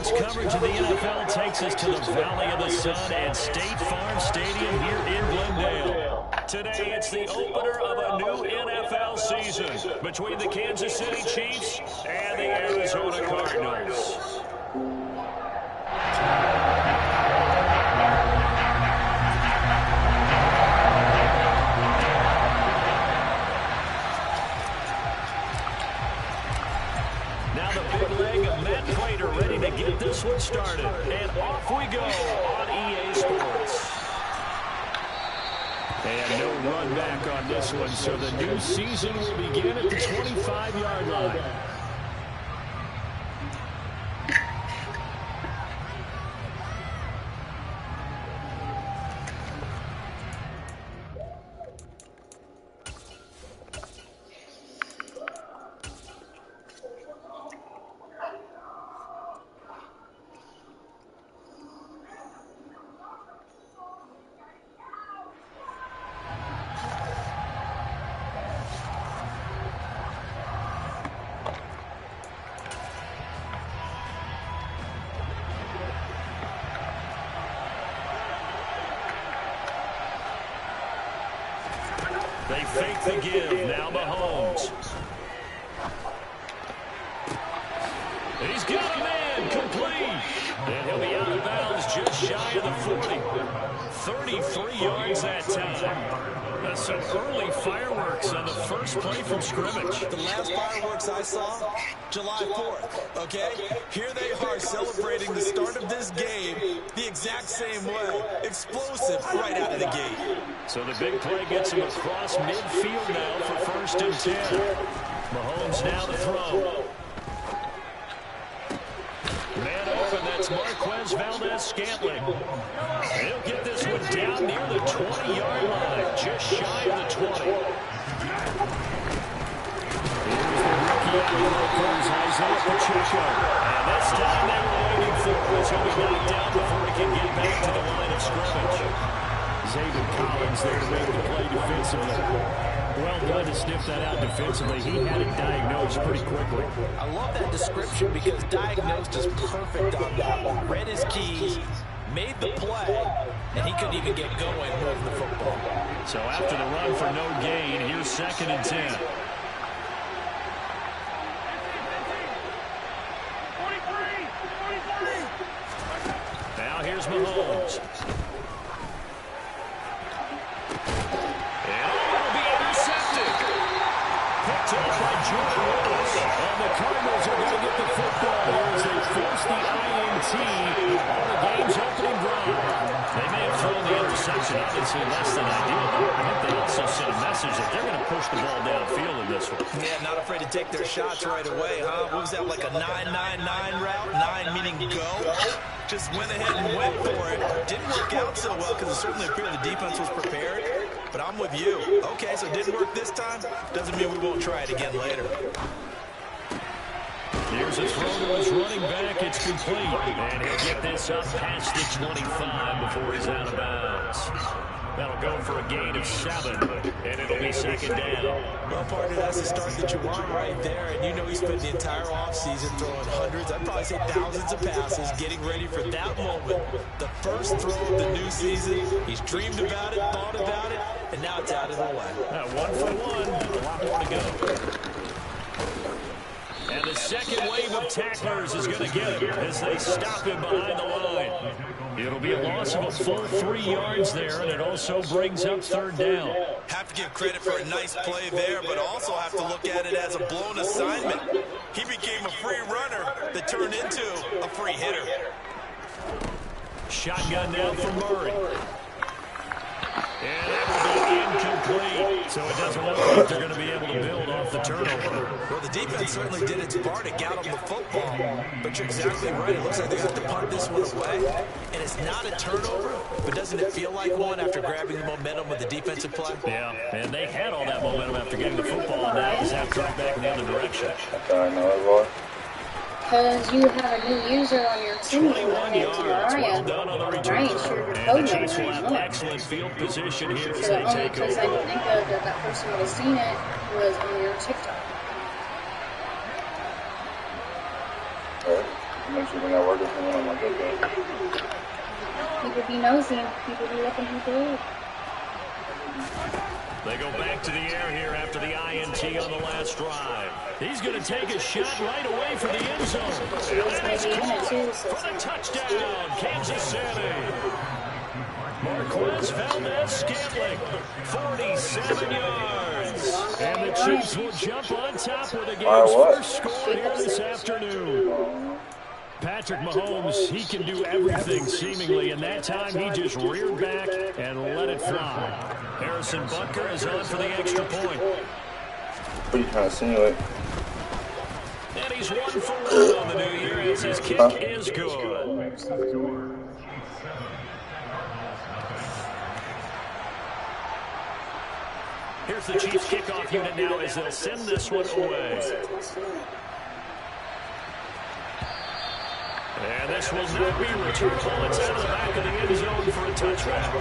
Sports coverage of the NFL takes us to the Valley of the Sun and State Farm Stadium here in Glendale. Today, it's the opener of a new NFL season between the Kansas City Chiefs and the Arizona Cardinals. Get this one started, and off we go on EA Sports. And no run back on this one, so the new season will begin at the 25-yard line. They fake the give. Now Mahomes. He's got a man complete. And he'll be out of bounds just shy of the 40. 33 yards that time. That's some early fireworks on the first play from scrimmage. The last fireworks I saw, July 4th, okay? Here they are celebrating the start of this game the exact same way. Explosive right out of the gate. So the big play gets him across midfield now for 1st and 10. Mahomes now to throw. Man open, that's Marquez Valdez-Scantling. He'll get this one down near the 20-yard line, just shy of the 20. Here's the rookie Isaiah Pacheco. And this time they were waiting for it. He'll be knocked down before he can get back to the line of scrimmage. Zayden Collins there to make the play defensively. Well done to sniff that out defensively. He had it diagnosed pretty quickly. I love that description because diagnosed is perfect on that one. Read his keys, made the play, and he couldn't even get going moving the football. So after the run for no gain, here's 2nd and 10. Now here's Mahomes. Picked up by Jordan Lewis. And the Cardinals are going to get the football here as they force the INT on the game's opening drive. They may have thrown the interception, obviously less than ideal, but I think they also sent a message that they're going to push the ball downfield in this one. Yeah, not afraid to take their shots right away, huh? What was that, like a 9-9-9 route? 9 meaning go? Just went ahead and went for it. Didn't work out so well because it certainly appeared the defense was prepared. But I'm with you. Okay, so it didn't work this time. Doesn't mean we won't try it again later. Here's a throw to his running back. It's complete. And he'll get this up past the 25 before he's out of bounds. That'll go for a gain of 7, and it'll be 2nd down. Well, partner, that's the start that you want right there. And you know he spent the entire offseason throwing hundreds, I'd probably say thousands of passes, getting ready for that moment. The first throw of the new season. He's dreamed about it, thought about it, and now it's out of the way. 1 for 1. A lot more to go. And the second wave of tacklers is going to get him as they stop him behind the line. It'll be a loss of a full 3 yards there, and it also brings up 3rd down. Have to give credit for a nice play there, but also have to look at it as a blown assignment. He became a free runner that turned into a free hitter. Shotgun now for Murray. And that will be incomplete. So it doesn't look like they're going to be able to build off the turnover. Well, the defense certainly did its part to get them the football. But you're exactly right. It looks like they have to punt this one away. And it's not a turnover, but doesn't it feel like one after grabbing the momentum with the defensive play? Yeah, and they had all that momentum after getting the football, and now just have to drive back in the other direction. Because you have a new user on your team. 21 yards. Well done on the return. And the Chiefs will have excellent field position here as they take over. The only place I can think of that person would have seen it was on your TikTok. Alright, make sure we're not working. He knows him. People be looking people up. They go back to the air here after the INT on the last drive. He's going to take a shot right away for the end zone. And he's caught for the touchdown, Kansas City. Marquez Valdez-Scantling, 47 yards. And the Chiefs will jump on top with the game's first score here this afternoon. Patrick Mahomes, he can do everything seemingly, and that time he just reared back and let it fly. Harrison Butker is on for the extra point. What are you trying to insinuate? And he's 1 for 1 on the new year as his kick is good. Here's the Chiefs kickoff unit now as they'll send this one away. And this will not be returned. It's out of the back of the end zone for a touchback.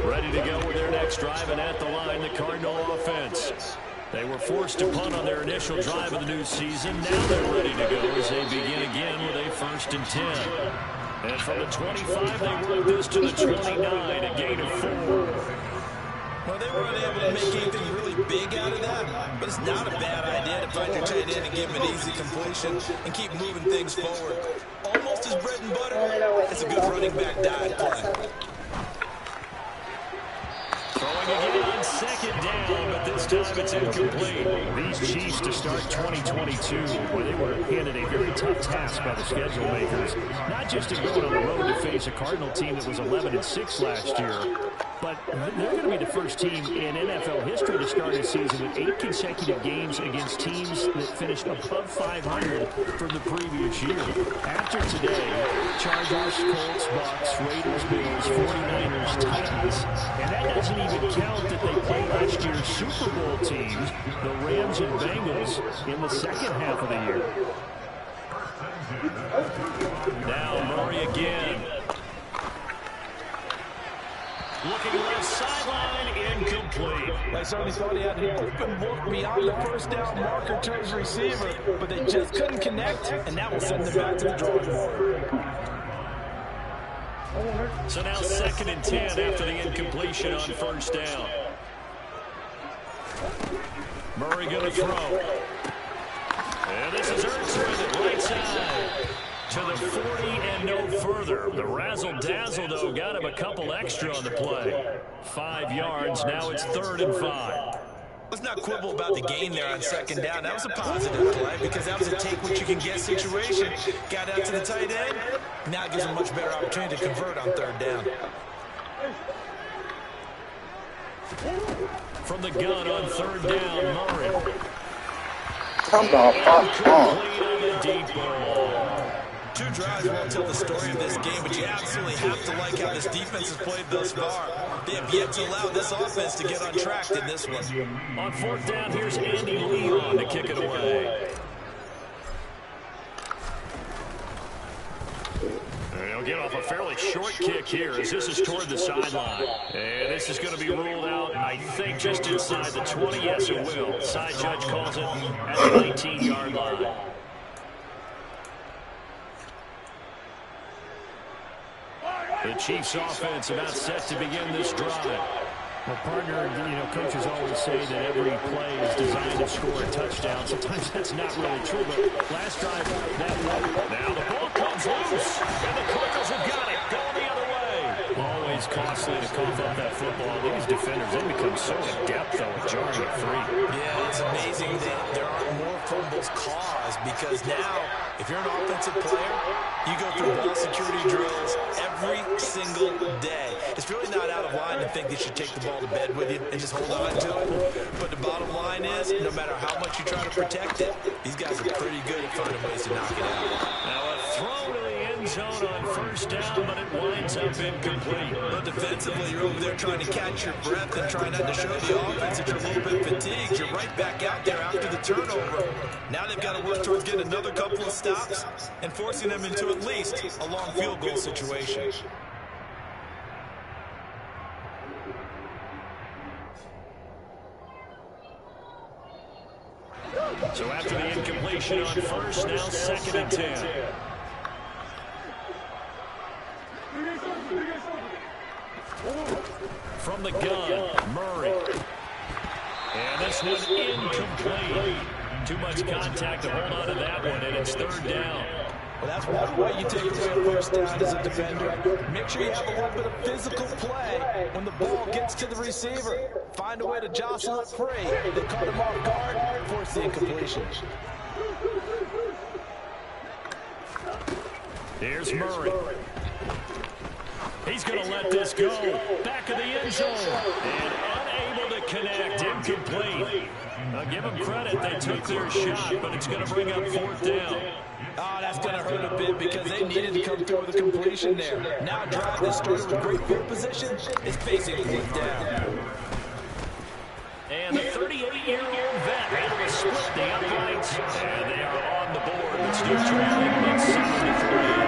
Ready to go with their next drive, and at the line, the Cardinal offense. They were forced to punt on their initial drive of the new season. Now they're ready to go as they begin again with a 1st and 10. And from the 25, they work this to the 29, a gain of 4. Well, they weren't able to make anything really big out of that, but it's not a bad idea to find your tight end and give him an easy completion and keep moving things forward. Almost his bread and butter. It's a good running back dive play. Throwing again on 2nd down, but this time it's incomplete. These Chiefs to start 2022, where they were handed a very tough task by the schedule makers. Not just in going on the road to face a Cardinal team that was 11-6 last year, but they're going to be the first team in NFL history to start a season with 8 consecutive games against teams that finished above 500 from the previous year. After today, Chargers, Colts, Bucks, Raiders, Bills, 49ers, Titans, and that doesn't even count that they played last year's Super Bowl teams, the Rams and Bengals, in the second half of the year. Now Murray again. Looking left sideline, incomplete. They certainly thought he had an open look beyond the first down marker to his receiver, but they just couldn't connect, and that will send them back to the drawing board. So now 2nd and 10 after the incompletion on 1st down. Murray going to throw. And this is Ertz with it right side to the 40 and no further. The razzle-dazzle, though, got him a couple extra on the play. 5 yards. Now it's 3rd and 5. Let's not quibble about the gain there on 2nd down. That was a positive play because that was a take-what-you-can-get situation. Got out to the tight end. Now it gives him a much better opportunity to convert on 3rd down. From the gun on 3rd down, Murray. Come on, Deep ball. 2 drives won't tell the story of this game, but you absolutely have to like how this defense has played thus far. They have yet to allow this offense to get on track in this one. On 4th down, here's Andy Leon to kick it away. And he'll get off a fairly short kick here as this is toward the sideline. And this is going to be ruled out, I think, just inside the 20. Yes, it will. Side judge calls it at the 19-yard line. The Chiefs offense about set to begin this drive. Well, partner, coaches always say that every play is designed to score a touchdown. Sometimes that's not really true, but last drive, that one. Now the ball comes loose, and the Cardinals have got it. Going the other way. Always costly to cough up that football. These defenders, they become so adept, though, at jarring it free. Yeah, it's amazing that there aren't more fumbles caused because now, if you're an offensive player, you go through ball security drills every single day. It's really not out of line to think that you take the ball to bed with you and just hold on to it. But the bottom line is, no matter how much you try to protect it, these guys are pretty good at finding ways to knock it out. Now a throw to the end zone on 1st first down, but it winds up incomplete. But defensively, you're over there trying to catch your breath and trying not to show the offense that you're a little bit fatigued. You're right back out there after the turnover. Now they've got to work towards getting another couple of stops and forcing them into at least a long field goal situation. So after the incompletion on first, now 2nd and 10. From the gun, Murray. And this one incomplete. Too much contact to hold on to that one, and it's 3rd down. Well, that's one way you take away a first down as a defender. Make sure you have a little bit of physical play when the ball gets to the receiver. Find a way to jostle it free. They caught him off guard, force the incompletion. Here's Murray. He's going to let this go. Back of the end zone. And unable to connect. Incomplete. I'll give them credit. They took their shot, but it's going to bring up 4th down. Oh, that's going to hurt a bit because they needed to come through with a completion there. Now drive that started with great field position is basically 4th down. And the 38-year-old vet able to split the uprights. And they are on the board. It's still trailing, but 7-3.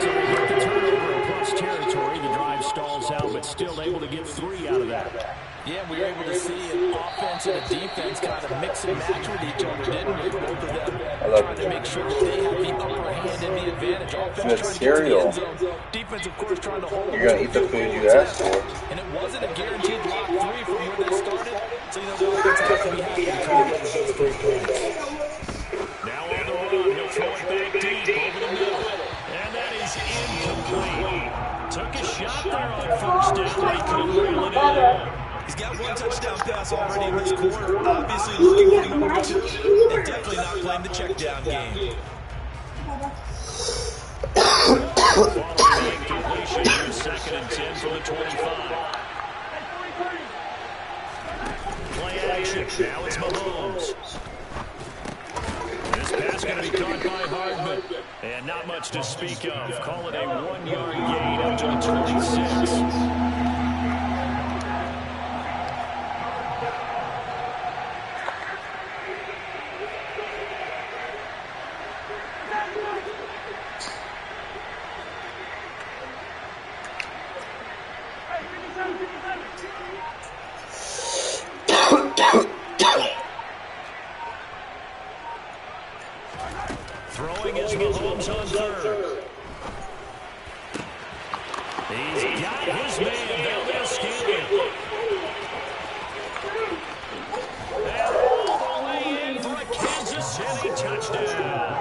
So we get the turnover in plus territory. The drive stalls out, but still able to get 3 out of that. Yeah, we were able to see an offense and a defense kind of mix and match with each other, didn't we? Both of them trying to make sure that they have the upper hand and the advantage. Offense trying to get to the end zone. Defense, of course, trying to hold. You're going to eat the food you asked for. And it wasn't a guaranteed block 3 from where they started. So, you know, the offense has to be happy to come away with those 3 points. Now on the run, he'll throw it back deep over the middle. And that is incomplete. Took a shot there on first down, but he couldn't reel it in. He's got 1 touchdown pass already in this quarter. Obviously looking for number 2 and definitely not playing the check down game. Following the incompletion, here's 2nd and 10 from the 25. Play action. Now it's Mahomes. This pass going to be caught by Hardman. And not much to speak of. Call it a 1-yard gain up to the 26. Throwing is Mahomes on 3rd. He's got his man, Valdes-Scantling. And all the way in for a Kansas City touchdown.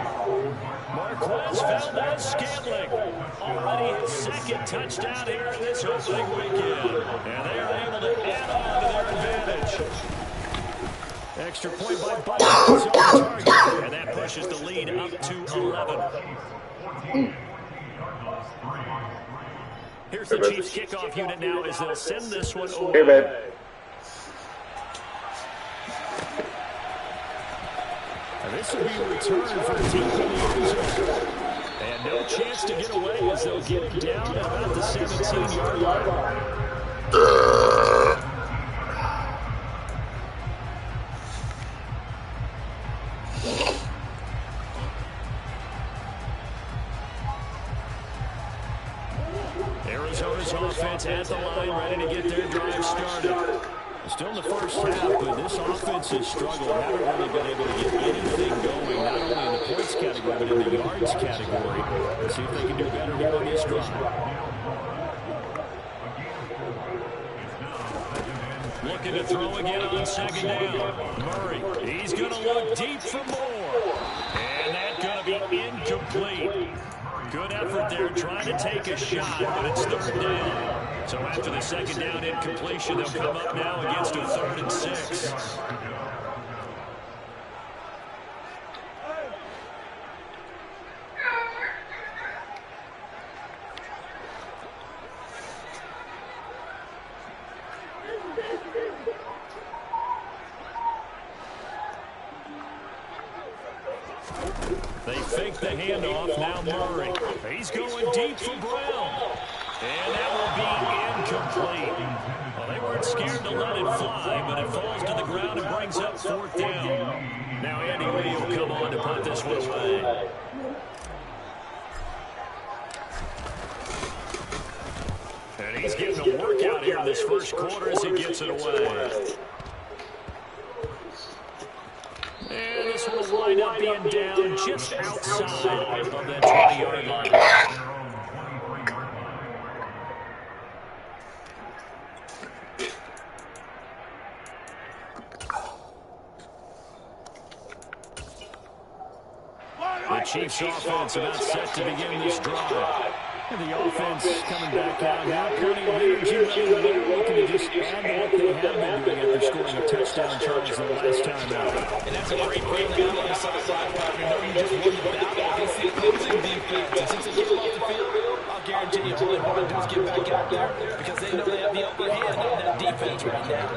Marquez Valdes-Scantling already his 2nd touchdown here in this opening weekend. And they are able to add on to their advantage. Extra point by Buckner is on target, and that pushes the lead up to 11. Here's the Chiefs kickoff unit now as they'll send this one over. Here, babe. And this will be a return for the team from the end zone. And no chance to get away as they'll get it down at about the 17-yard line. Arizona's offense at the line, ready to get their drive started. Still in the first half, but this offense has struggled. Haven't really been able to get anything going, not only in the points category, but in the yards category. Let's see if they can do better here on this drive. Looking to throw again on 2nd down. Murray, he's going to look deep for more. And that's going to be incomplete. Good effort there trying to take a shot, but it's 3rd down. So after the 2nd down incompletion, they'll come up now against a 3rd and 6. They fake the handoff. Now Murray. He's going deep for Brown. And that will be incomplete. Well, they weren't scared to let it fly, but it falls to the ground and brings up 4th down. Now Andy Lee will come on to punt this one away. And he's getting a workout here in this first quarter as he gets it away. And this one will wind up being down just outside of that 20-yard line. The Chiefs offense about set to begin this drive. And the offense coming back out now. Plenty of energy level there, looking to just add to what they have been doing after scoring a touchdown, Charles, the last time out. And that's a great breakdown on the sideline, partner. No, you just won the battle against the opposing defense. And since they get off the field, I'll guarantee you all they want to do is get back out there because they know they have the upper hand on that defense right now.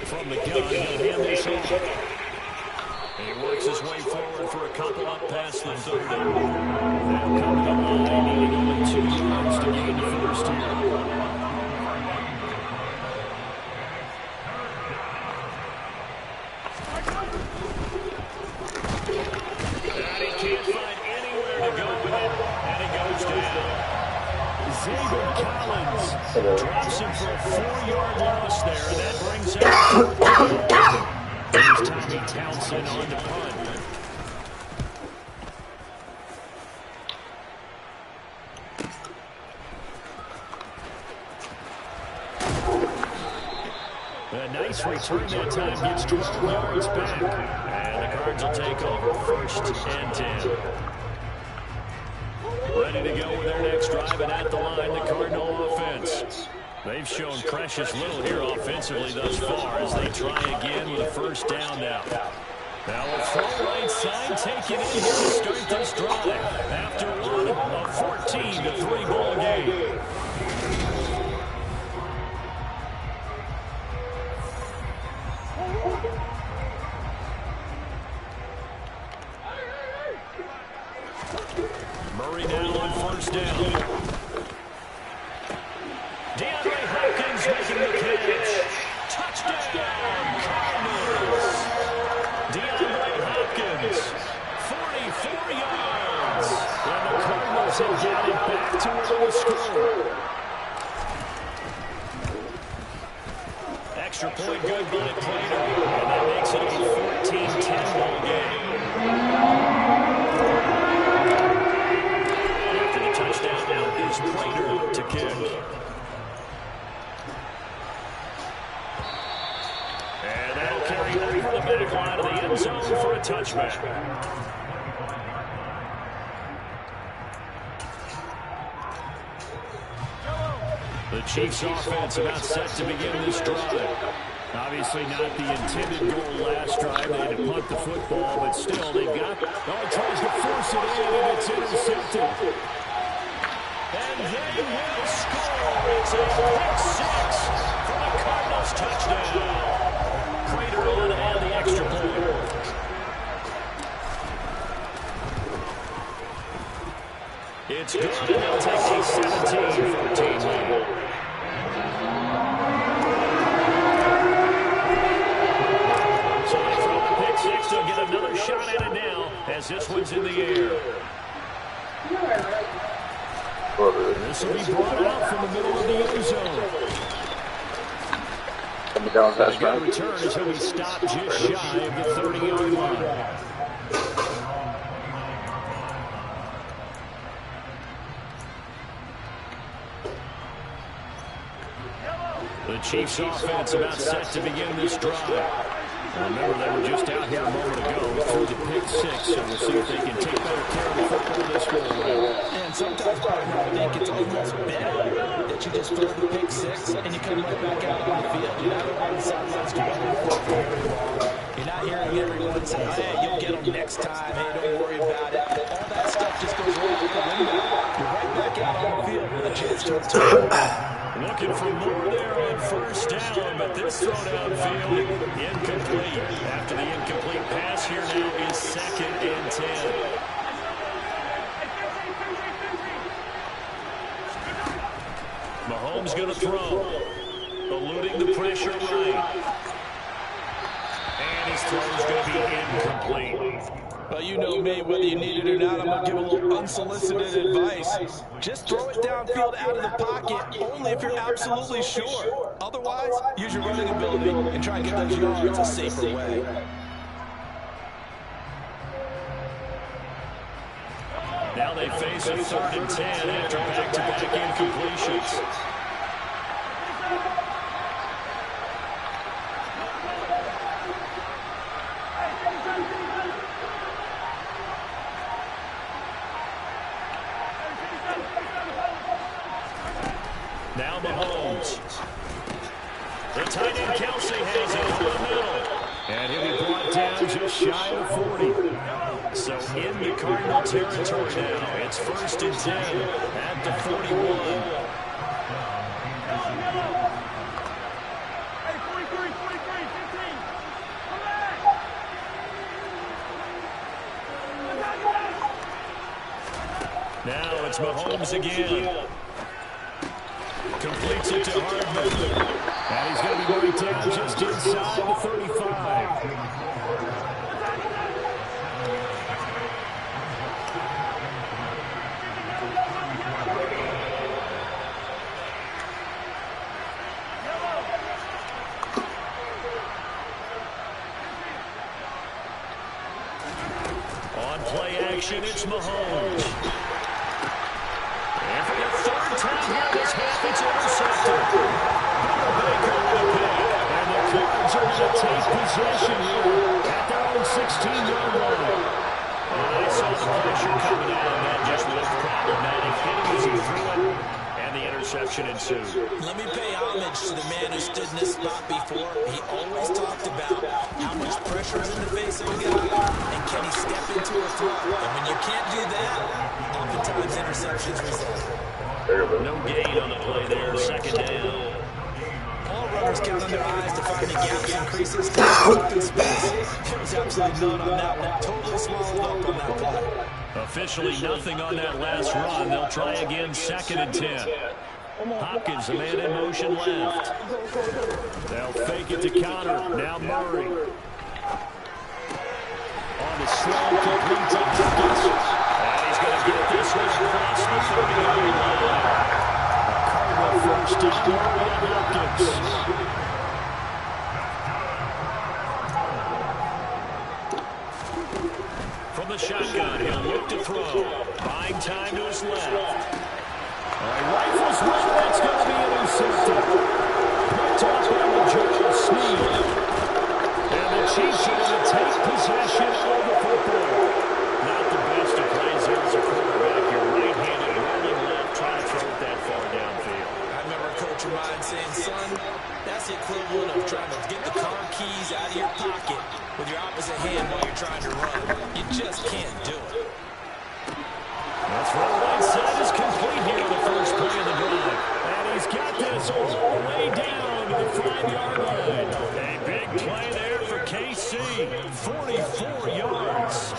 From the gun, he'll hand this off. He works his way forward for a couple up past the 30. They'll come to the line, needing only 2 yards to gain the first here. And he can't find anywhere to go with it, and he goes down. Zaven Collins drops him for a 4-yard loss there, and that brings up 14. Here's Tommy Townsend on the punt. A nice return that time, gets 12 yards back. And the Cards will take over 1st and 10. Ready to go with their next drive, and at the line, the Cardinal offense. They've shown precious little here offensively thus far as they try again with a 1st down now. Now a full right side taken in here to start this drive. After one, a 14-3 ball game. Murray now on 1st down. DeAndre Hopkins making the catch. Touchdown, Cardinals. DeAndre Hopkins, 44 yards. And the Cardinals have got it back to where they score. Extra point good by Prater. And that makes it a 14-10 ball game. After the touchdown, now is Prater to kick. And that'll carry over the back line of the end zone for a touchback. The Chiefs offense about set to begin this drive. Obviously not the intended goal last drive. They had to punt the football, but still they've got... Oh, it tries to force it in, and it's intercepted. And they will score. It's a pick 6 for the Cardinals touchdown. Prater on and the extra point. It's good, and they'll take a 17-14 lead. So they throw the pick 6. They'll get another shot at it now as this one's in the air. This will be brought out from the middle of the end zone. The good return is he'll be stopped just shy of the 30-yard line. The Chiefs offense about set to begin this drive. Remember, they were just out here a moment ago through the pick 6, so we'll see if they can take better care of the football this go around. And sometimes, partner, I think it's almost better that you just throw the pick 6 and you come right back out on the field. You're not on the sidelines dwelling the football very long. You're not hearing everyone say, hey, you'll get them next time. Hey, don't worry about it. All that stuff just goes right out the start to Looking for more there on first down, but this throw downfield incomplete. After the incomplete pass, here now is 2nd and 10. Mahomes going to throw, eluding the pressure right. And his throw is going to be incomplete. Well, you know me, whether you need it or not, I'm going to give a little unsolicited advice. Just throw it downfield out of the pocket, only if you're absolutely sure. Otherwise, use your running ability and try and get those yards a safer way. Now they face a 3rd and 10 after back-to-back incompletions. Now Mahomes. The tight end Kelsey has it over the middle. And he'll be brought down just shy of 40. So in the Cardinal territory now. It's 1st and 10 at the 41. Now it's Mahomes again. Completes it to Hardman. And he's going to be going down just inside the 35. On play action, it's Mahomes. And for the 3rd time here this half, it's intercepted. And the Cards are going to take possession here at their own 16-yard line. And I saw the pressure coming out, and that just looked problematic. Hit him as he threw it, and the interception ensued. Let me pay homage to the man who stood in this spot before. He always talked about how much pressure is in the face of a guy, and can he step into a throw. And when you can't do that, oftentimes interceptions result. No gain on the play there, 2nd down. All runners count on their eyes to find the gaps and creases to open space. There was absolutely none on that one. Totally swallowed up on that play. Officially nothing on that last run. They'll try again, 2nd and 10. Hopkins, the man in motion left. They'll fake it to counter. Now Murray. On the slow complete to Hopkins. And he's going to get this one across the 30-yard line. Cardinal first down, Murray and Hopkins. From the shotgun, he'll look to throw. Buying time to his left. All right, rifles one. That's going to be intercepted. Picked up by Joel Snead. And the Chiefs are going to take possession of the football. Not the best of plays here as a quarterback. You're right-handed, rolling left, trying to throw it that far downfield. I remember a coach of mine saying, son, that's the equivalent of trying to get the car keys out of your pocket with your opposite hand while you're trying to run. You just can't do it. That's right. Right side is complete here on the first play of the drive. And he's got this all the way down to the 5-yard line. A big play there for KC. 44 yards.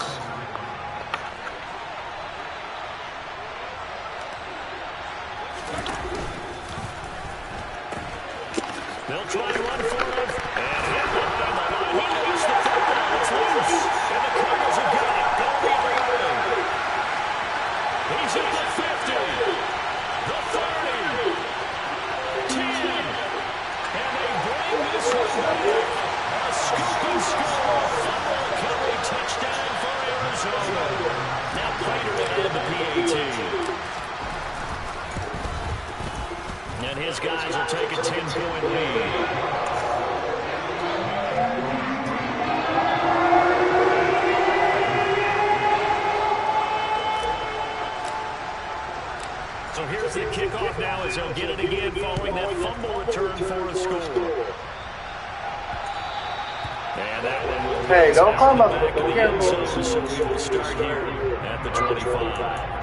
They'll try to run for it. And hit behind the line. He lost the football. It's loose. And the Cardinals have got it. They'll be the way. He's at the 50. The 30. 10. And they bring this one back. A scoop and score. Football recovery touchdown for Arizona. Now Prater will add the PAT. And his guys will take a 10-point lead. So here's the kickoff now as he'll get it again following that fumble return for a score. And that one will Hey, don't come up back with in the the end zone, so we will start here at the 25.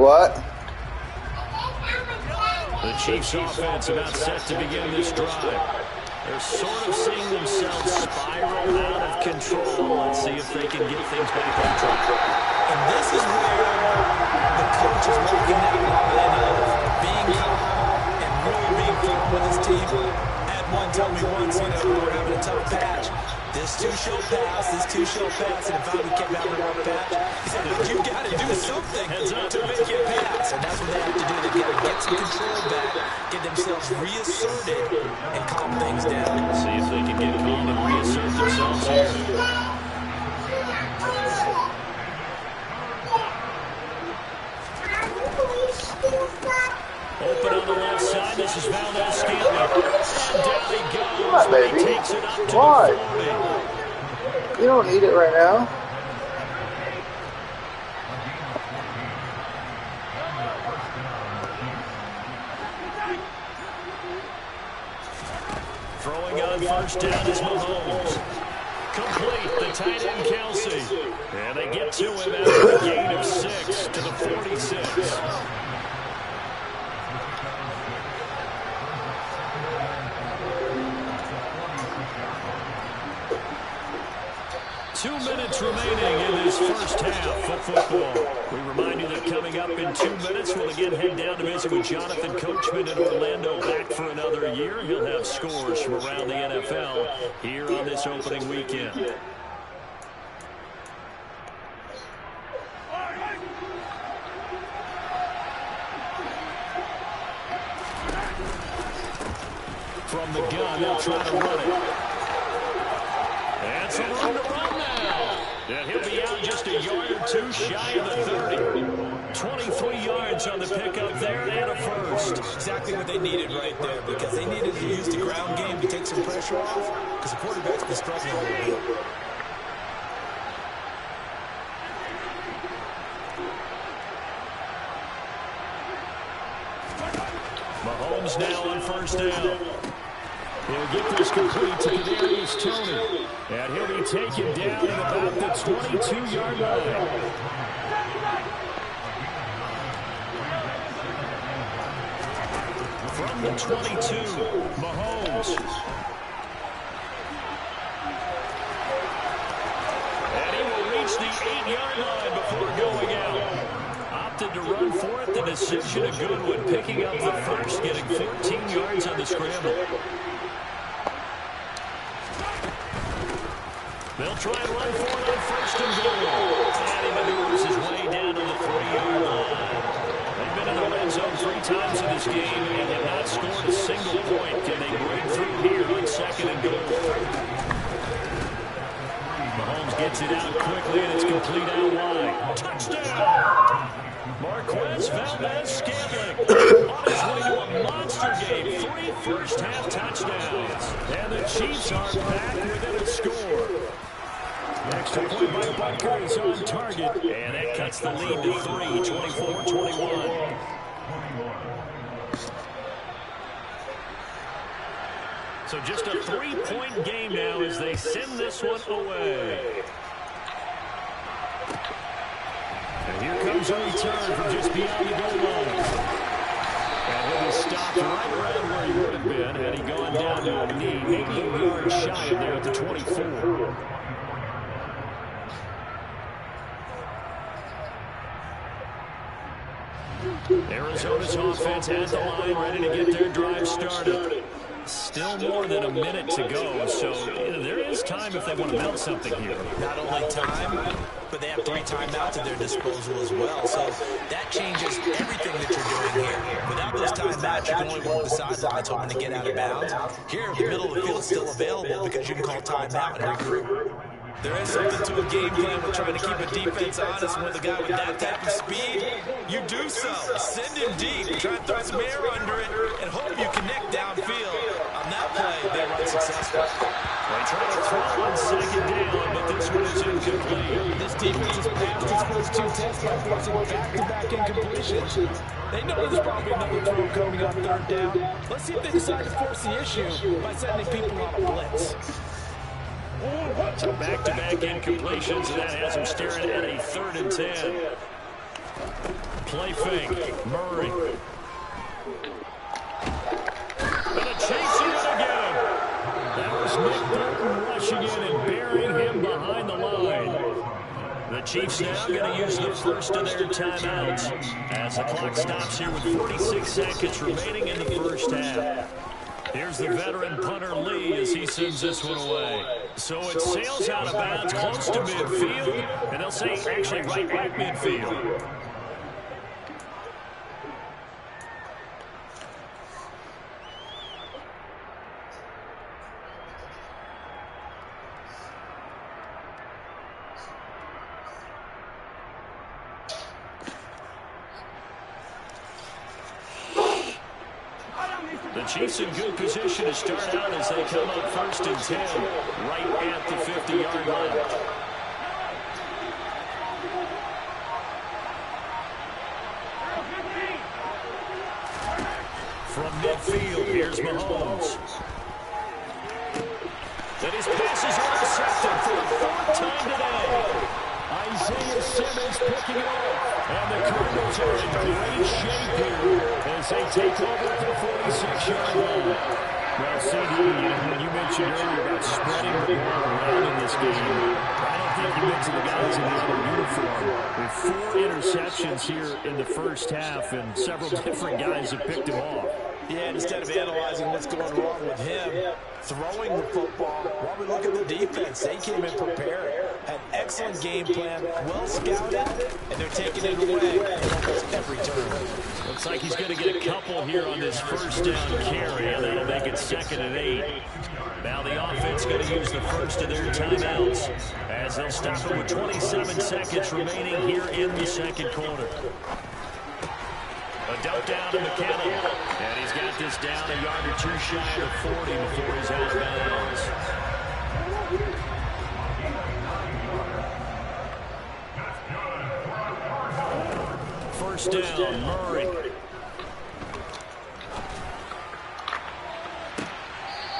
What? The Chiefs offense about set to begin this drive. They're sort of seeing themselves spiral out of control. Let's see if they can get things back on track. And this is where the coach is working that line of being calm and really being firm with his team. At one time, we once, we're having a tough patch. This two-show pass, and if we kept having a rough patch, he said, you got to do something to make you pass. And that's what they have to do. They've got to get some control back, get themselves reasserted, and calm things down. See if they can get calm and reassert themselves here. Open on the left side. This is Valdes-Scantling. And down he goes. Come on, baby. He takes it up to Why? the 40. You don't need it right now. Throwing on first down is Mahomes. Complete, the tight end Kelsey. And they get to him after a gain of 6 to the 46. Remaining in this first half of football. We remind you that coming up in 2 minutes, we'll again head down to visit with Jonathan Coachman in Orlando, back for another year. He'll have scores from around the NFL here on this opening weekend. From the gun, they'll try to run it. And some room to run now. And he'll be out just a yard or two shy of the 30. 23 yards on the pickup there and a first. Exactly what they needed right there, because they needed to use the ground game to take some pressure off, because the quarterback's been struggling a little bit. Mahomes now on first down. He'll get this complete to Kadarius Toney. And he'll be taken down at about the 22-yard line. From the 22, Mahomes. And he will reach the 8-yard line before going out. Opted to run for it. The decision of Goodwin, picking up the first, getting 14 yards on the scramble. They'll try and run for it on first and goal. And he maneuvers his way down to the 3-yard line. They've been in the red zone 3 times in this game and have not scored a single point. Can they break through here on second and goal? Mahomes gets it out quickly, and it's complete out wide. Touchdown! Marquez Valdes-Scantling on his way to a monster game. 3 first-half touchdowns. And the Chiefs are back within a score. Extra point by Butker is on target. And that cuts the lead to 3, 24-21. So just a 3-point game now as they send this one away. And here comes a return from just beyond the goal line. And he'll be stopped right around where he would have been had he gone down to a knee, maybe a yard shy of there at the 24. Arizona's offense has the line ready to get their drive started. Still more than a minute to go, so there is time if they want to mount something here. Not only time, but they have 3 timeouts at their disposal as well. So that changes everything that you're doing here. Without those timeouts, you can only walk the sidelines hoping to get out of bounds. Here, the middle of the field is still available because you can call timeout and regroup. There is something to a game plan with trying to keep a defense honest. When with a guy with that type of speed, you do so. Send him deep, try and throw some air under it, and hope you connect downfield. On that play, they were unsuccessful. They try to throw on second down, but this one is incomplete. This defense has passed its first 2 tests by forcing back-to-back incompletions. They know there's probably another throw coming on 3rd down. Let's see if they decide to force the issue by sending people on a blitz. So back-to-back incompletions, and that has him staring at a 3rd and 10. Play fake. Murray. And a chasing it again. That was Nick Bolton rushing in and burying him behind the line. The Chiefs now going to use the first of their timeouts as the clock stops here with 46 seconds remaining in the first half. Here's the veteran punter Lee as he sends this one away. So it sails out of bounds close to midfield, and they'll say actually right at midfield. The Chiefs in good position to start out as they come up 1st and 10, right at the 50-yard line. From midfield, here's Mahomes. And his pass is intercepted for the 4th time today. Isaiah Simmons picking it up. And the Cardinals are in great shape here as they take over at the 46-yard line. Well, CD, when you mentioned earlier about spreading the ball around in this game, I don't think you mentioned the guys in the other uniform. With 4 interceptions here in the first half, and several different guys have picked him off. Yeah, and instead of analyzing what's going wrong with him, throwing the football, while we look at the defense, they came in prepared. An excellent game plan, well scouted, and they're taking it away almost every turn. Looks like he's going to get a couple here on this first down carry, and that'll make it 2nd and 8. Now the offense going to use the first of their timeouts as they'll stop it with 27 seconds remaining here in the second quarter. A dump down to McKinnon, and he's got this down a yard or 2 shy of 40 before he's out of bounds. First down, Murray.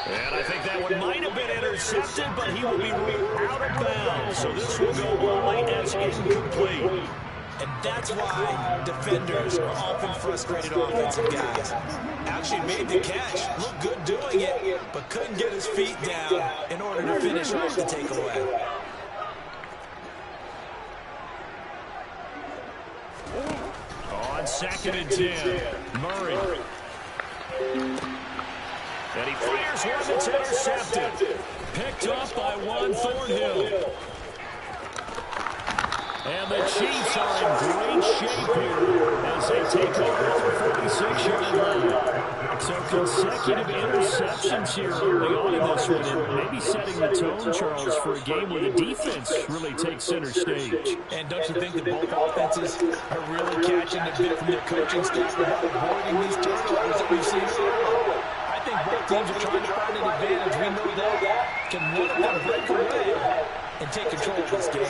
And I think that one might have been intercepted, but he will be ruled out of bounds. So this will go only as incomplete. And that's why defenders are often frustrated offensive guys. Actually made the catch, looked good doing it, but couldn't get his feet down in order to finish off the takeaway. On 2nd and 10, Murray. And he fires one that's intercepted. Picked up by Juan Thornhill. And the Chiefs are in great shape here as they take over at the 46-yard line. So consecutive interceptions here early on in this one, and maybe setting the tone, Charles, for a game where the defense really takes center stage. And don't you think that both offenses are really catching a bit from their coaching staff about avoiding these turnovers that we've seen earlier? I think both teams are trying to find an advantage. We know that. Can one of them break away and take control of this game?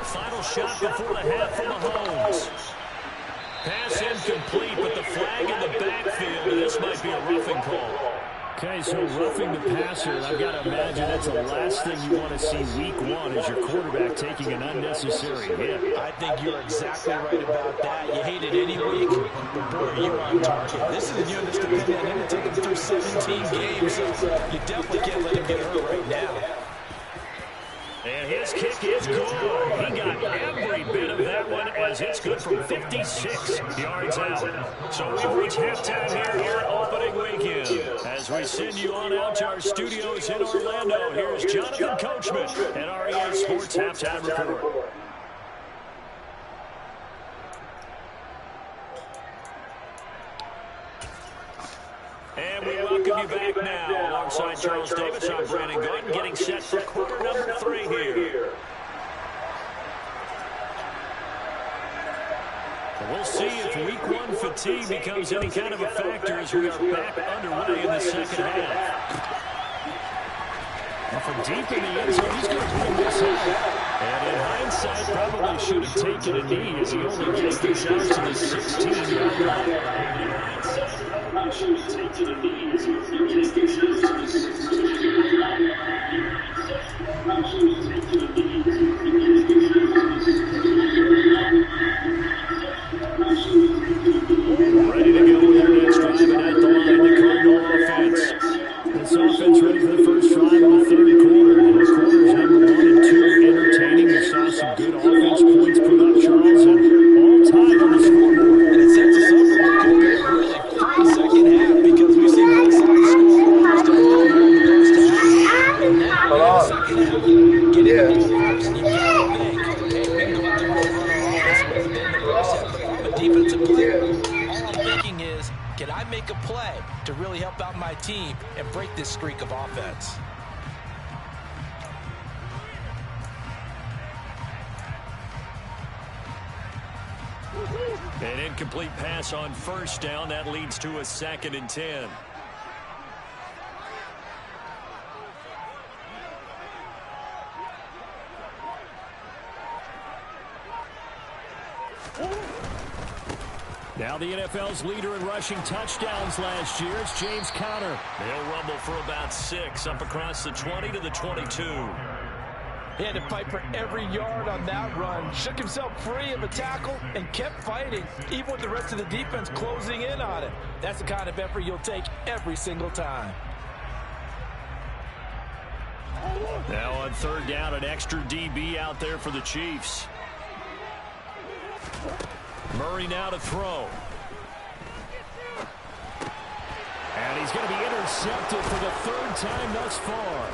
Final shot before the half for Mahomes. Pass incomplete, but the flag in the backfield, and this might be a roughing call. Okay, so roughing the passer, and I've got to imagine that's the last thing you want to see week 1 is your quarterback taking an unnecessary hit. I think you're exactly right about that. You hate it any week, but boy, are you on target. This is a unit that's dependent on him to take him through 17 games, so you definitely can't let him get hurt right now. And his kick is good. He got every bit of that one as it's good from 56 yards out. So we've reached halftime here on opening weekend. As we send you on out to our studios in Orlando, here's Jonathan Coachman at our EA Sports Halftime Report. And we welcome you back now alongside Charles Davis. I'm Brandon Gordon getting set for quarter number 3 here. We'll see if week 1 fatigue becomes any kind of a factor as we are back underway in the second half. And from deep in the end zone, he's going to bring this out. And in hindsight, probably should have taken a knee as he only gets this out to the 16-yard line. can I make a play to really help out my team and break this streak of offense? An incomplete pass on first down. That leads to a 2nd and 10. Now the NFL's leader in rushing touchdowns last year, it's James Conner. They'll rumble for about 6 up across the 20 to the 22. He had to fight for every yard on that run, shook himself free of a tackle, and kept fighting, even with the rest of the defense closing in on it. That's the kind of effort you'll take every single time. Now on 3rd down, an extra DB out there for the Chiefs. Murray now to throw. And he's going to be intercepted for the 3rd time thus far.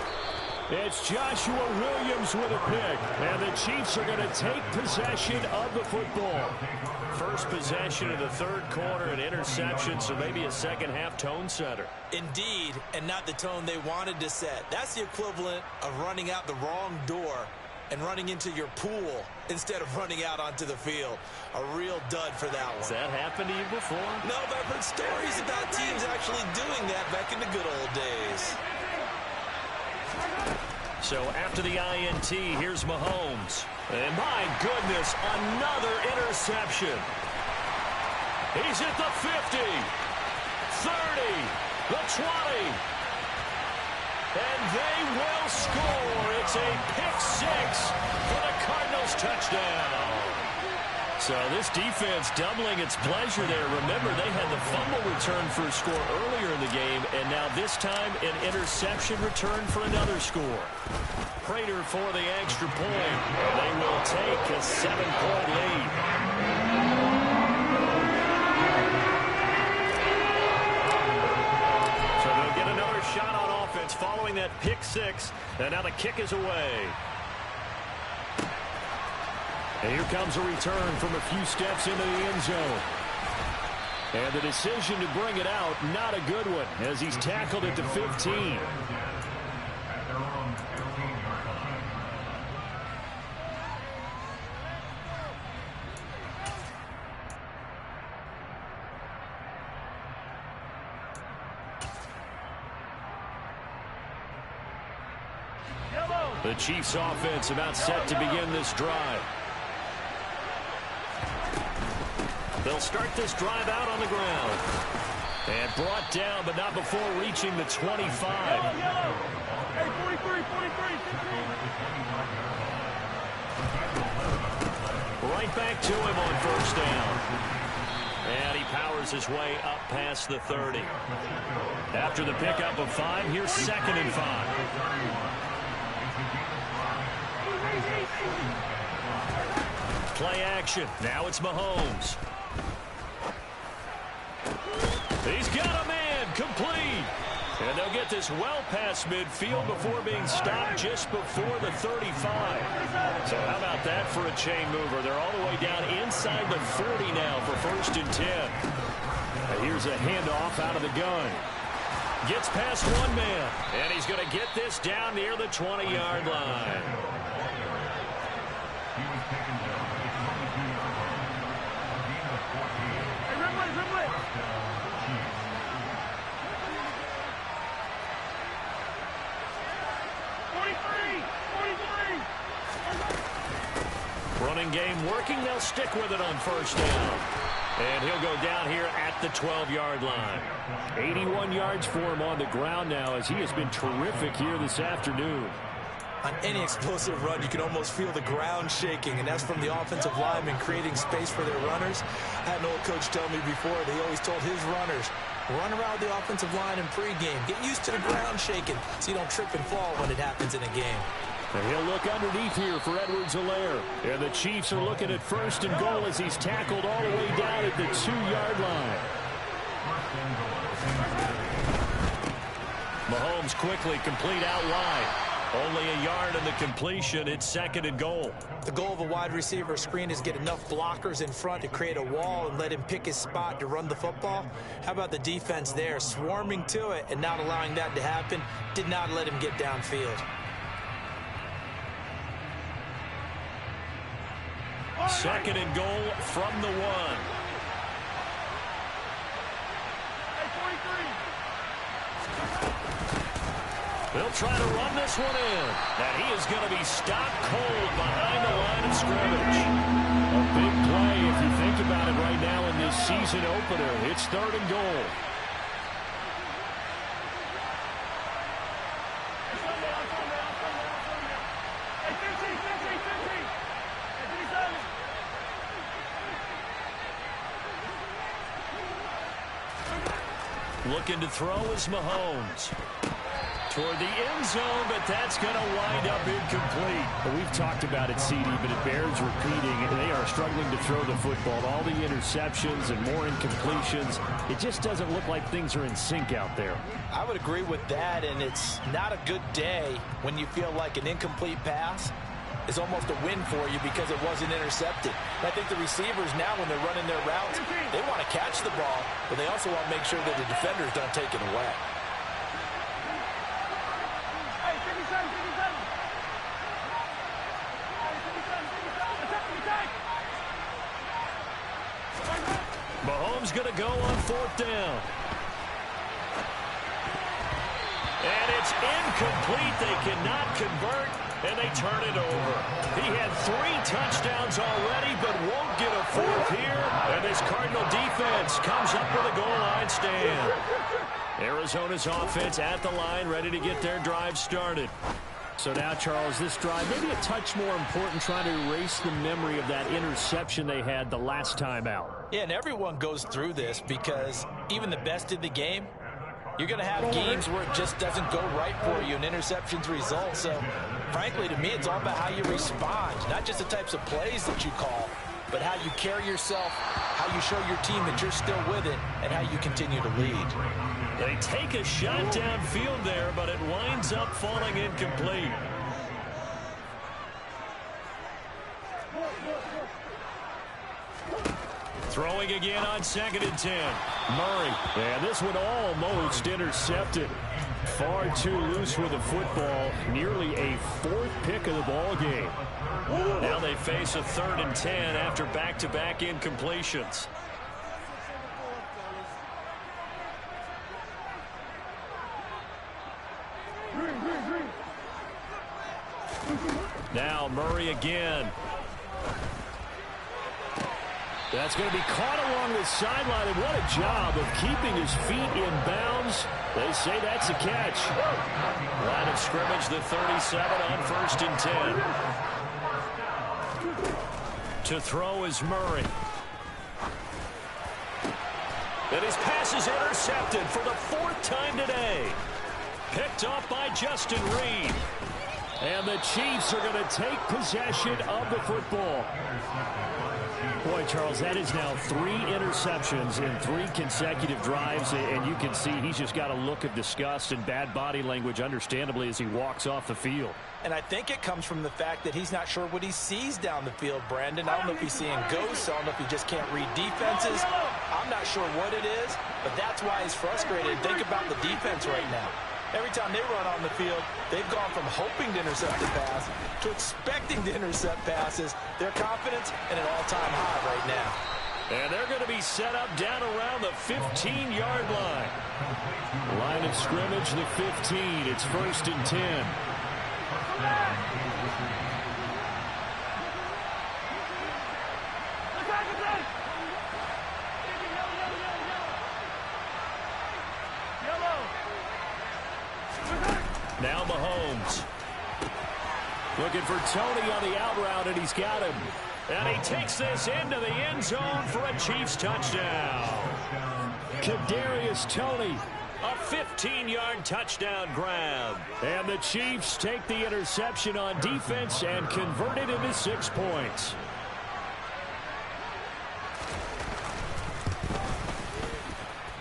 It's Joshua Williams with a pick. And the Chiefs are going to take possession of the football. First possession of the 3rd quarter, an interception, so maybe a second-half tone setter. Indeed, and not the tone they wanted to set. That's the equivalent of running out the wrong door and running into your pool instead of running out onto the field. A real dud for that one. Has that happened to you before? No, but I've heard stories about teams actually doing that back in the good old days. So after the INT, here's Mahomes. And my goodness, another interception. He's at the 50, 30, the 20. And they will score. It's a pick-6 for the Cardinals touchdown. So this defense doubling its pleasure there. Remember, they had the fumble return for a score earlier in the game, and now this time an interception return for another score. Prater for the extra point, and they will take a 7-point lead. So they'll get another shot on offense following that pick-6, and now the kick is away. And here comes a return from a few steps into the end zone. And the decision to bring it out, not a good one, as he's tackled at the 15. The Chiefs offense about set to begin this drive. They'll start this drive out on the ground. And brought down, but not before reaching the 25. Hey, 43, 43, 15. Right back to him on first down. And he powers his way up past the 30. After the pickup of 5, here's 2nd and 5. Play action. Now it's Mahomes. He's got a man complete. And they'll get this well past midfield before being stopped just before the 35. So how about that for a chain mover? They're all the way down inside the 40 now for 1st and 10. And here's a handoff out of the gun. Gets past one man. And he's going to get this down near the 20-yard line. Running game working. They'll stick with it on first down. And he'll go down here at the 12-yard line. 81 yards for him on the ground now, as he has been terrific here this afternoon. On any explosive run, you can almost feel the ground shaking, and that's from the offensive linemen creating space for their runners. I had an old coach tell me before, he always told his runners, run around the offensive line in pregame. Get used to the ground shaking so you don't trip and fall when it happens in a game. And he'll look underneath here for Edwards-Helaire. And the Chiefs are looking at 1st and goal as he's tackled all the way down at the 2-yard line. Mahomes quickly complete out wide. Only a yard in the completion. It's 2nd and goal. The goal of a wide receiver screen is get enough blockers in front to create a wall and let him pick his spot to run the football. How about the defense there, swarming to it and not allowing that to happen? Did not let him get downfield. 2nd and goal from the 1. They'll try to run this one in. And he is going to be stopped cold behind the line of scrimmage. A big play if you think about it right now in this season opener. It's 3rd and goal. Looking to throw is Mahomes. Toward the end zone, but that's going to wind up incomplete. Well, we've talked about it, CD, but it bears repeating. They are struggling to throw the football. All the interceptions and more incompletions. It just doesn't look like things are in sync out there. I would agree with that, and it's not a good day when you feel like an incomplete pass is almost a win for you because it wasn't intercepted. And I think the receivers now, when they're running their routes, they want to catch the ball, but they also want to make sure that the defenders don't take it away. Mahomes going to go on 4th down. And it's incomplete. They cannot convert, and they turn it over. He had 3 touchdowns already, but won't get a 4th here. And this Cardinal defense comes up with a goal line stand. Arizona's offense at the line, ready to get their drive started. So now, Charles, this drive maybe a touch more important, trying to erase the memory of that interception they had the last time out. Yeah, and everyone goes through this because even the best in the game, you're going to have games where it just doesn't go right for you and interceptions result. So, frankly, to me, it's all about how you respond, not just the types of plays that you call, but how you carry yourself, how you show your team that you're still with it, and how you continue to lead. They take a shot downfield there, but it winds up falling incomplete. Throwing again on 2nd and 10. Murray. And this one almost intercepted. Far too loose with the football. Nearly a 4th pick of the ball game. Now they face a 3rd and 10 after back-to-back incompletions. Now Murray again. That's going to be caught along the sideline, and what a job of keeping his feet in bounds. They say that's a catch. Line of scrimmage, the 37 on 1st and 10. To throw is Murray. And his pass is intercepted for the 4th time today. Picked off by Justin Reed. And the Chiefs are going to take possession of the football. Boy, Charles, that is now 3 interceptions in 3 consecutive drives, and you can see he's just got a look of disgust and bad body language, understandably, as he walks off the field. And I think it comes from the fact that he's not sure what he sees down the field, Brandon. I don't know if he's seeing ghosts. I don't know if he just can't read defenses. I'm not sure what it is, but that's why he's frustrated. Think about the defense right now. Every time they run on the field, they've gone from hoping to intercept the pass to expecting to intercept passes. Their confidence at an all-time high right now. And they're going to be set up down around the 15-yard line. Line of scrimmage, the 15. It's 1st and 10. Now Mahomes. Looking for Tony on the out route, and he's got him. And he takes this into the end zone for a Chiefs touchdown. Kadarius Toney. A 15-yard touchdown grab. And the Chiefs take the interception on defense and convert it into 6 points.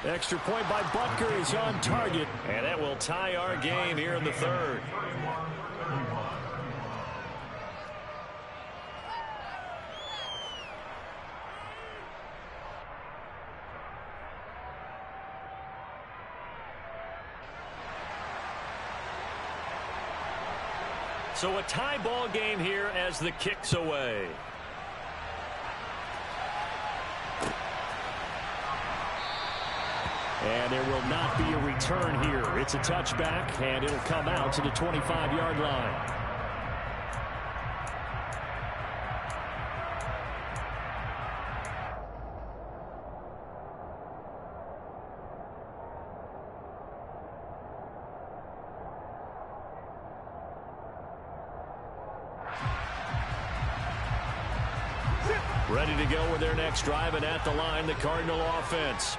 Extra point by Butker is on target. And that will tie our game here in the 3rd. So a tie ball game here as the kick's away. And there will not be a return here. It's a touchback, and it'll come out to the 25-yard line. Ready to go with their next drive, and at the line, the Cardinal offense.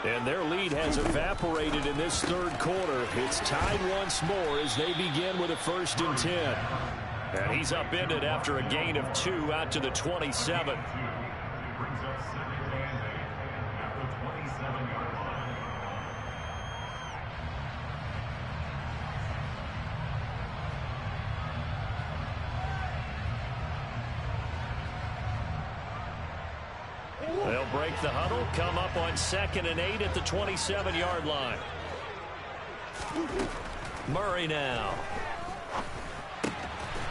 And their lead has evaporated in this third quarter. It's tied once more as they begin with a 1st and 10. And he's upended after a gain of 2 out to the 27. They'll break the huddle, come up on 2nd and 8 at the 27-yard line. Murray now.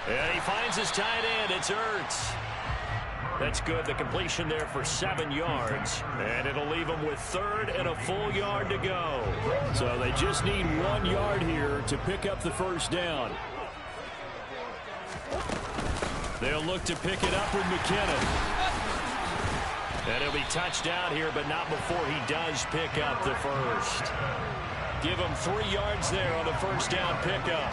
And he finds his tight end. It's Ertz. That's good. The completion there for 7 yards. And it'll leave them with 3rd and a full yard to go. So they just need 1 yard here to pick up the 1st down. They'll look to pick it up with McKinnon. And he'll be touched down here, but not before he does pick up the 1st. Give him 3 yards there on the 1st down pickup.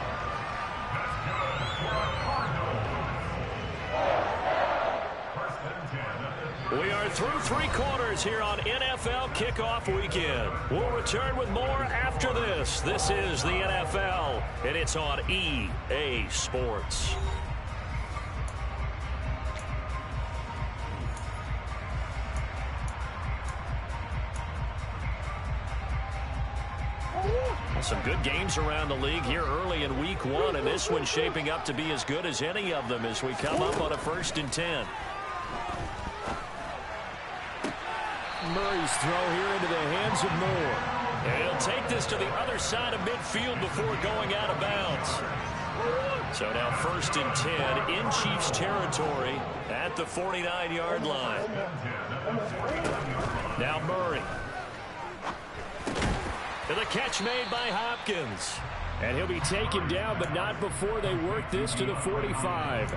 We are through 3 quarters here on NFL Kickoff Weekend. We'll return with more after this. This is the NFL, and it's on EA Sports. Some good games around the league here early in week 1, and this one's shaping up to be as good as any of them as we come up on a 1st and 10. Murray's throw here into the hands of Moore. And he'll take this to the other side of midfield before going out of bounds. So now 1st and 10 in Chiefs territory at the 49-yard line. Now Murray. And the catch made by Hopkins. And he'll be taken down, but not before they work this to the 45.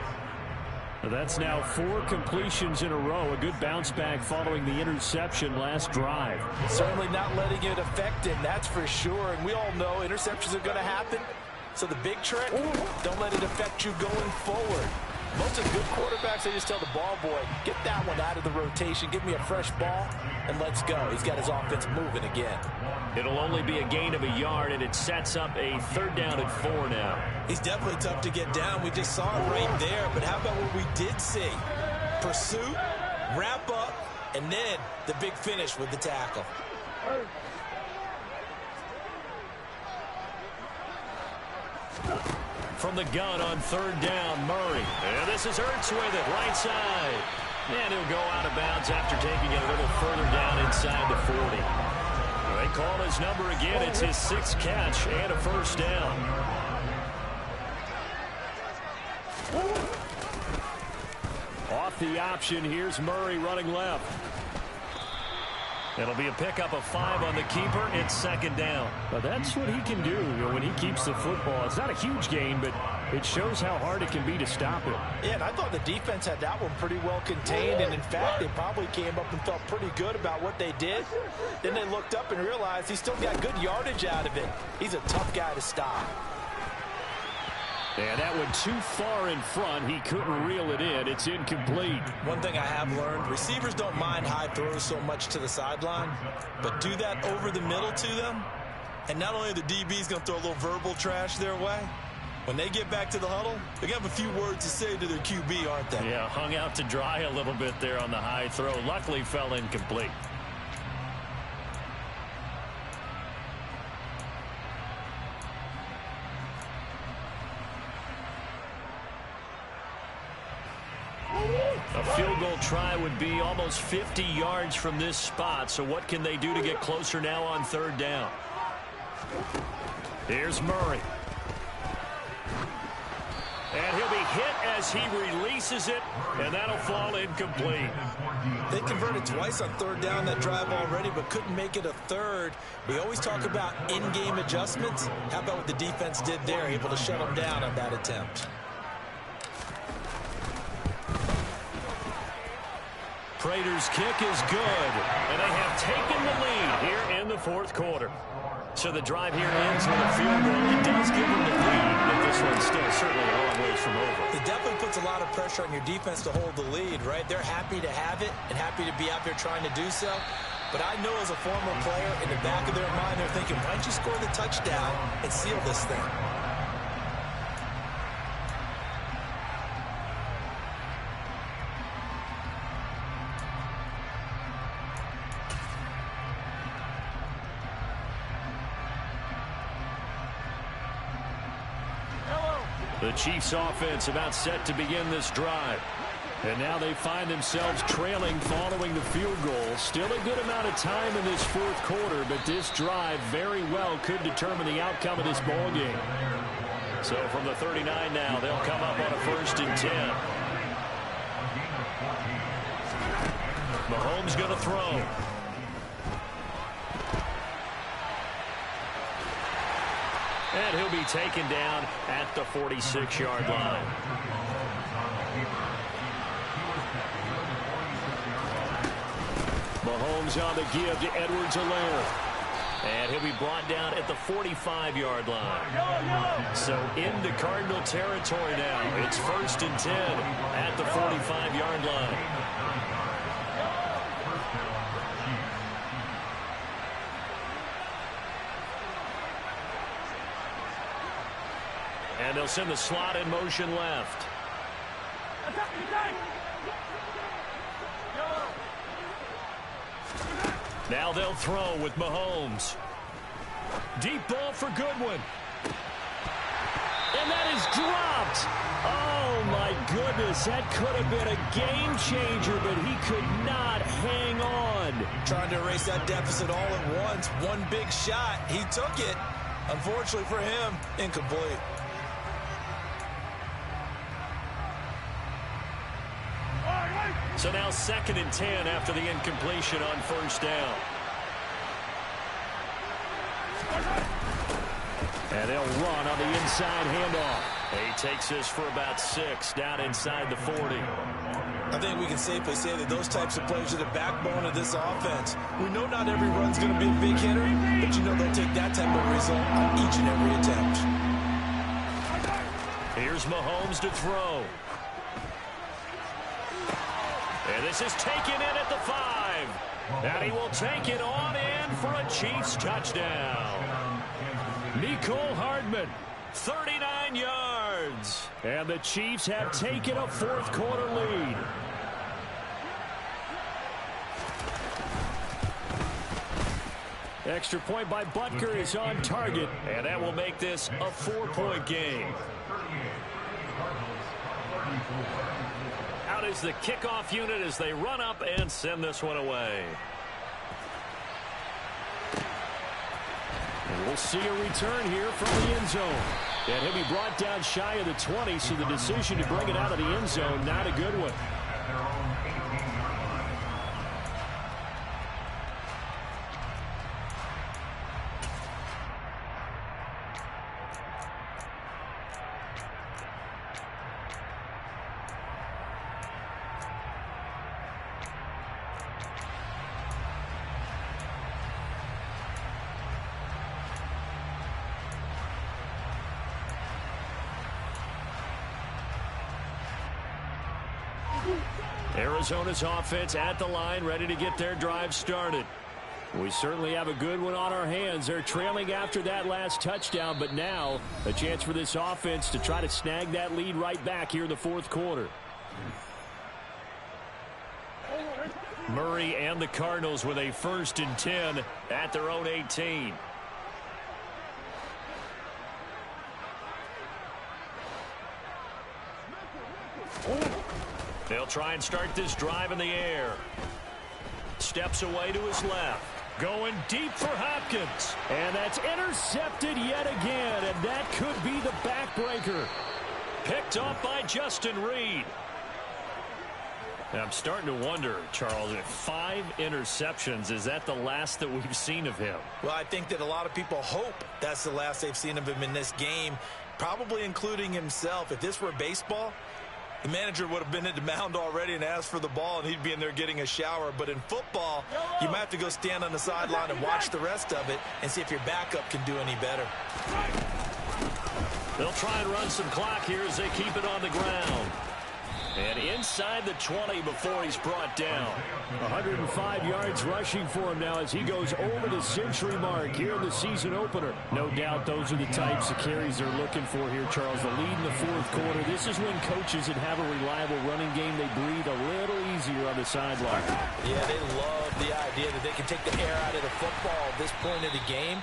That's now 4 completions in a row. A good bounce back following the interception last drive. Certainly not letting it affect him, that's for sure. And we all know interceptions are going to happen. So the big trick, don't let it affect you going forward. Most of the good quarterbacks, they just tell the ball boy, get that one out of the rotation, give me a fresh ball, and let's go. He's got his offense moving again. It'll only be a gain of a yard, and it sets up a 3rd down and 4 now. He's definitely tough to get down. We just saw it right there. But how about what we did see? Pursuit, wrap up, and then the big finish with the tackle. From the gun on 3rd down, Murray. And this is Ertz with it, right side. And he'll go out of bounds after taking it a little further down inside the 40. They call his number again. It's his 6th catch and a 1st down. Off the option, here's Murray running left. It'll be a pickup of 5 on the keeper. It's 2nd down. But that's what he can do when he keeps the football. It's not a huge gain, but it shows how hard it can be to stop it. Yeah, and I thought the defense had that one pretty well contained. And, in fact, they probably came up and felt pretty good about what they did. Then they looked up and realized he still got good yardage out of it. He's a tough guy to stop. And that one too far in front. He couldn't reel it in. It's incomplete. One thing I have learned, receivers don't mind high throws so much to the sideline, but do that over the middle to them, and not only the DB's going to throw a little verbal trash their way, when they get back to the huddle, they're going to have a few words to say to their QB, aren't they? Yeah, hung out to dry a little bit there on the high throw. Luckily fell incomplete. A field goal try would be almost 50 yards from this spot. So what can they do to get closer now on 3rd down? Here's Murray. And he'll be hit as he releases it, and that'll fall incomplete. They converted twice on third down that drive already, but couldn't make it a third. We always talk about in-game adjustments. How about what the defense did there, able to shut them down on that attempt? Prater's kick is good, and they have taken the lead here in the fourth quarter. So the drive here ends with a field goal. It does give them the lead, but this one's still certainly a long ways from over. It definitely puts a lot of pressure on your defense to hold the lead, right? They're happy to have it and happy to be out there trying to do so. But I know as a former player, in the back of their mind, they're thinking, why don't you score the touchdown and seal this thing? The Chiefs offense about set to begin this drive. And now they find themselves trailing following the field goal. Still a good amount of time in this fourth quarter, but this drive very well could determine the outcome of this ball game. So from the 39 now, they'll come up on a 1st and 10. Mahomes going to throw. And he'll be taken down at the 46-yard line. Mahomes on the give to Edwards-Helaire. And he'll be brought down at the 45-yard line. So into Cardinal territory now. It's 1st and 10 at the 45-yard line. And they'll send the slot in motion left. Now they'll throw with Mahomes. Deep ball for Goodwin. And that is dropped. Oh, my goodness. That could have been a game changer, but he could not hang on. Trying to erase that deficit all at once. One big shot. He took it. Unfortunately for him, incomplete. So now 2nd and 10 after the incompletion on 1st down. And they'll run on the inside handoff. He takes this for about 6 down inside the 40. I think we can safely say that those types of plays are the backbone of this offense. We know not every run's going to be a big hitter, but you know they'll take that type of result on each and every attempt. Here's Mahomes to throw. And this is taken in at the 5. And he will take it on in for a Chiefs touchdown. Mecole Hardman, 39 yards. And the Chiefs have taken a fourth quarter lead. Extra point by Butker is on target. And that will make this a 4-point game. Out is the kickoff unit as they run up and send this one away. And we'll see a return here from the end zone. And he'll be brought down shy of the 20, so the decision to bring it out of the end zone, not a good one. Arizona's offense at the line, ready to get their drive started. We certainly have a good one on our hands. They're trailing after that last touchdown, but now a chance for this offense to try to snag that lead right back here in the fourth quarter. Murray and the Cardinals with a 1st and 10 at their own 18. They'll try and start this drive in the air. Steps away to his left. Going deep for Hopkins. And that's intercepted yet again, and that could be the backbreaker. picked off by Justin Reed. I'm starting to wonder, Charles, if 5 interceptions, is that the last that we've seen of him? Well, I think that a lot of people hope that's the last they've seen of him in this game, probably including himself. If this were baseball, the manager would have been at the mound already and asked for the ball, and he'd be in there getting a shower. But in football, you might have to go stand on the sideline and watch the rest of it and see if your backup can do any better. They'll try and run some clock here as they keep it on the ground. And inside the 20 before he's brought down. 105 yards rushing for him now as he goes over the century mark here in the season opener. No doubt those are the types of carries they're looking for here, Charles. The lead in the fourth quarter. This is when coaches that have a reliable running game, they breathe a little easier on the sideline. Yeah, they love the idea that they can take the air out of the football at this point of the game.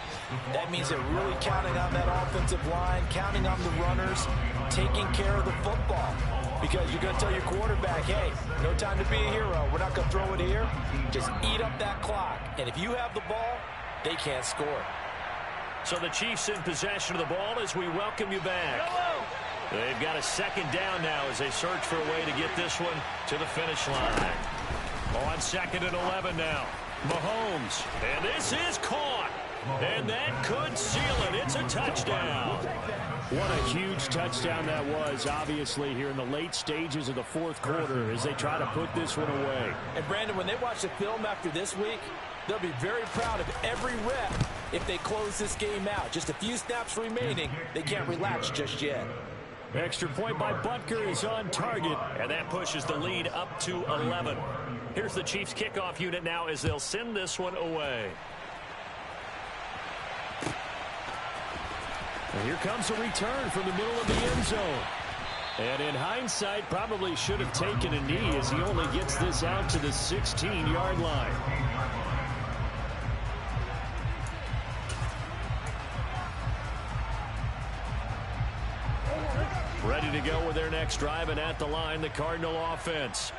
That means they're really counting on that offensive line, counting on the runners, taking care of the football. Because you're going to tell your quarterback, hey, no time to be a hero. We're not going to throw it here. Just eat up that clock. And if you have the ball, they can't score. So the Chiefs in possession of the ball as we welcome you back. They've got a second down now as they search for a way to get this one to the finish line. On 2nd and 11 now. Mahomes. And this is caught. And that could seal it. It's a touchdown. What a huge touchdown that was, obviously, here in the late stages of the fourth quarter as they try to put this one away. And, Brandon, when they watch the film after this week, they'll be very proud of every rep if they close this game out. Just a few snaps remaining. They can't relax just yet. Extra point by Butker is on target, and that pushes the lead up to 11. Here's the Chiefs kickoff unit now as they'll send this one away. And here comes a return from the middle of the end zone. And in hindsight, probably should have taken a knee as he only gets this out to the 16-yard line. Ready to go with their next drive, and at the line, the Cardinal offense.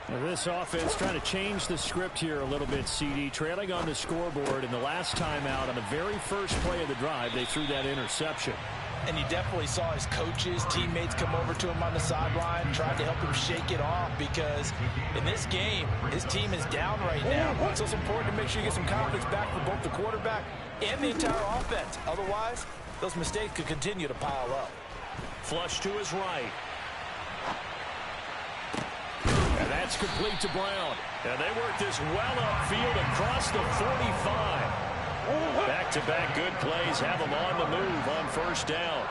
Now this offense trying to change the script here a little bit, CD. Trailing on the scoreboard, and the last time out on the very first play of the drive, they threw that interception. And you definitely saw his coaches, teammates come over to him on the sideline, tried to help him shake it off because in this game, his team is down right now. So it's important to make sure you get some confidence back for both the quarterback and the entire offense. Otherwise, those mistakes could continue to pile up. Flush to his right. And that's complete to Brown. And they work this well upfield across the 45. Back-to-back good plays have them on the move on first down.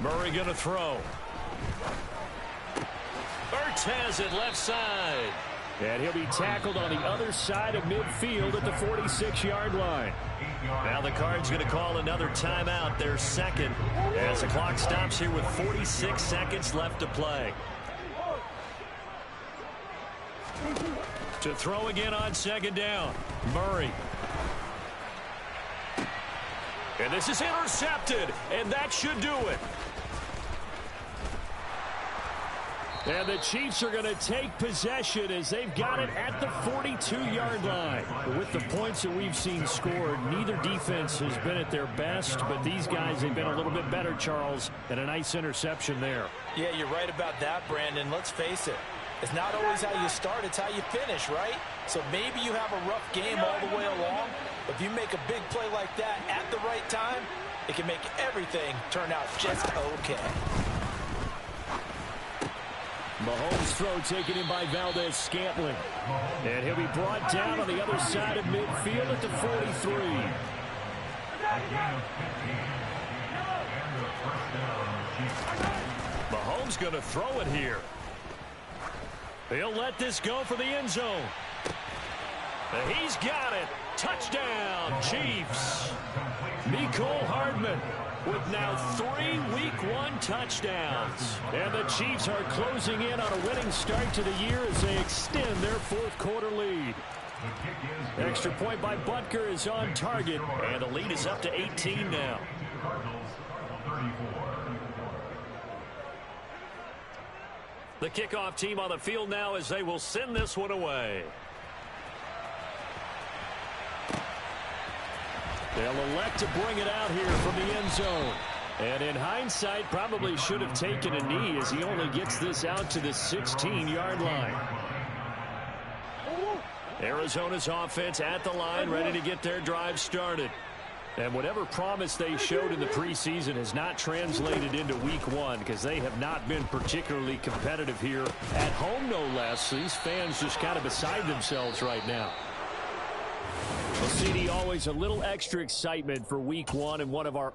Murray going to throw. Ertz has it left side. And he'll be tackled on the other side of midfield at the 46-yard line. Now the Cards going to call another timeout, their second, as the clock stops here with 46 seconds left to play. To throw again on second down, Murray. And this is intercepted, and that should do it. And the Chiefs are going to take possession as they've got it at the 42-yard line. With the points that we've seen scored, neither defense has been at their best, but these guys have been a little bit better, Charles, and a nice interception there. Yeah, you're right about that, Brandon. Let's face it. It's not always how you start, it's how you finish, right? So maybe you have a rough game all the way along, but if you make a big play like that at the right time, it can make everything turn out just okay. Mahomes' throw taken in by Valdez-Scantling. And he'll be brought down on the other side of midfield at the 43. Mahomes going to throw it here. He'll let this go for the end zone. And he's got it. Touchdown, Chiefs. Mecole Hardman with now 3 Week 1 touchdowns. And the Chiefs are closing in on a winning start to the year as they extend their fourth quarter lead. Extra point by Butker is on target, and the lead is up to 18 now. The kickoff team on the field now as they will send this one away. They'll elect to bring it out here from the end zone. And in hindsight, probably should have taken a knee as he only gets this out to the 16-yard line. Arizona's offense at the line, ready to get their drive started. And whatever promise they showed in the preseason has not translated into week one because they have not been particularly competitive here at home, no less. These fans just kind of beside themselves right now. Well, CD, always a little extra excitement for week one and one of our